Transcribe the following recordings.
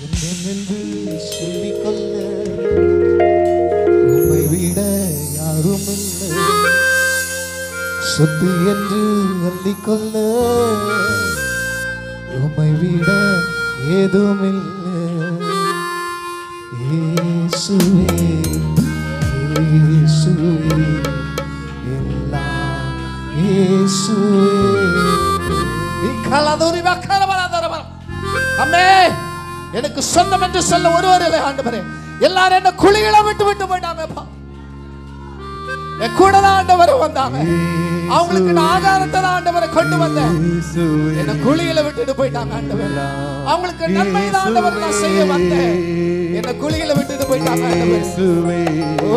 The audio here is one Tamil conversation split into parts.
என்று சொல்லிக்கொள்ள உம்மை விட யாரும் இல்லை. சொத்து என்று அள்ளிக்கொள்ள உம்மை விட ஏதும் இல்லை. இயேசுவே இயேசுவே எல்லாம் இயேசுவே. அம்மே, எனக்கு சொந்தம் என்று சொல்ல ஒருவர் இல்லை ஆண்டவரே. எல்லாரும் என்ன குழிகளை விட்டு விட்டு போயிட்டாங்கப்பா. என் கூட தான் ஆண்டவரை வந்தாங்க. அவங்களுக்கு நான் ஆகாரத்தை தான் ஆண்டவரை கொண்டு வந்தேன். என்ன குழிகளை விட்டுட்டு போயிட்டாங்க ஆண்டவர். அவங்களுக்கு நன்மை தான் ஆண்டவர் நான் செய்ய வந்தேன். என்ன குழிகளை விட்டுட்டு போயிட்டாங்க ஆண்டவர். ஓ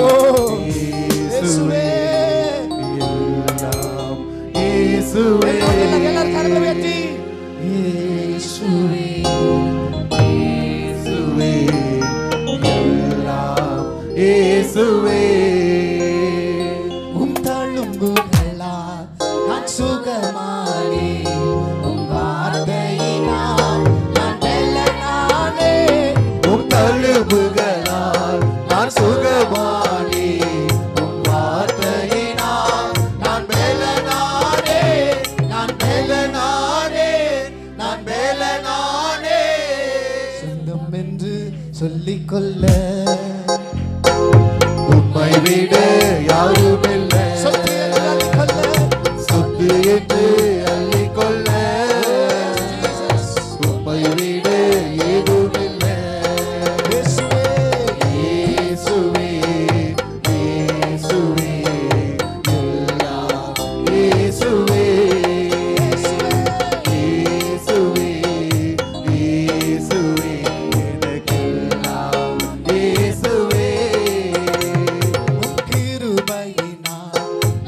இயேசுவே இயேசுவே. எல்லாரும் கரங்களை உயர்த்தி இயேசுவே இயேசுவே எல்லாம் இயேசுவே. உம் தழும்புகளால் நான் சுகமானே. உம் வார்த்தையினால் நான் வெல்லனானே. உம் தழும்புகளால் நான் சுகமானே. உம் வார்த்தையினால் நான் வெல்லனானே. நான் வெல்லனானே. நான் வெல்லனானே. சொந்தம் என்று சொல்லிக்கொள்ள உம்மை விட யாரும் இல்லை. சொத்து என்று அள்ளிக்கொள்ள உம்மை விட ஏதும் இல்லை. இயேசுவே இயேசுவே எல்லாம் இயேசுவே. இயேசுவே இயேசுவே எனக்கெல்லாம் இயேசுவே.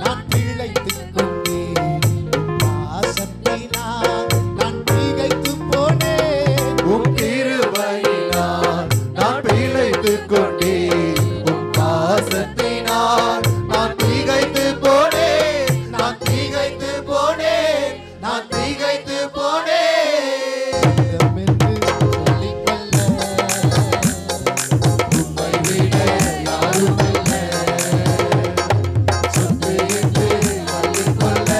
நான் பிழைத்துக் கொண்டேன். பாசத்தினால் நான் திகைத்து போனேன். உம் கிருபையினால் நான் பிழைத்துக் கொண்டேன். உம் பாசத்தினால் நான் திகைத்து போனேன். நான் திகைத்து போனேன். நான் திகைத்து போனேன். என்று சொல்லிக்கொள்ள உம்மை விட யாரும் இல்லை. சொத்து என்று அள்ளிக்கொள்ள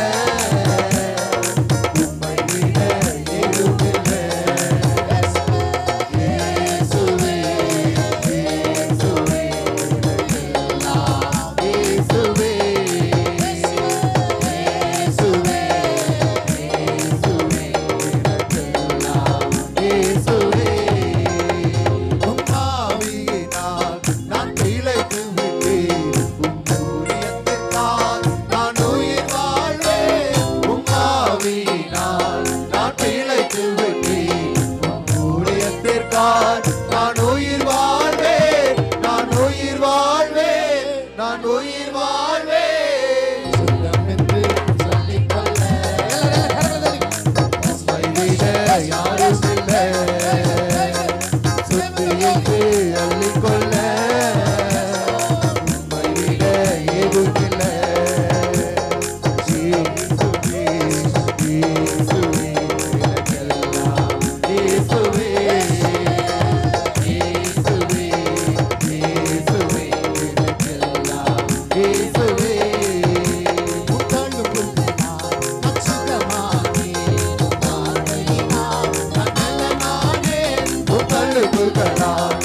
உம்மை விட ஏதும் இல்லை. இயேசுவே இயேசுவே எல்லாம் இயேசுவே. இயேசுவே இயேசுவே எனக்கெல்லாம் இயேசுவே. உம் ஆவியினால் நான் பிழைத்து விட்டேன். உம் ஊழியத்திற்காய் நான் உயிர் வாழ்வேன். உம் ஆவியினால் நான் பிழைத்து விட்டேன். உம் ஊழியத்திற்காய் நான் உயிர் வாழ்வேன். நான் உயிர் வாழ்வேன். நான் உயிர் வாழ்வேன். சொந்தம் என்று சொல்லிக்கொள்ள உம்மை விட யாரும் இல்லை. சொத்து என்று அள்ளிக்கொள்ள உம்மை விட ஏதும் இல்லை. இயேசுவே இயேசுவே எனக்கெல்லாம் இயேசுவே. இயேசுவே இயேசுவே எனக்கெல்லாம் இயேசுவே. உம் தழும்புகளால் நான் சுகமானேன். உம் வார்த்தையினால் நான் வெல்லனானேன். உம் தழும்புகளால்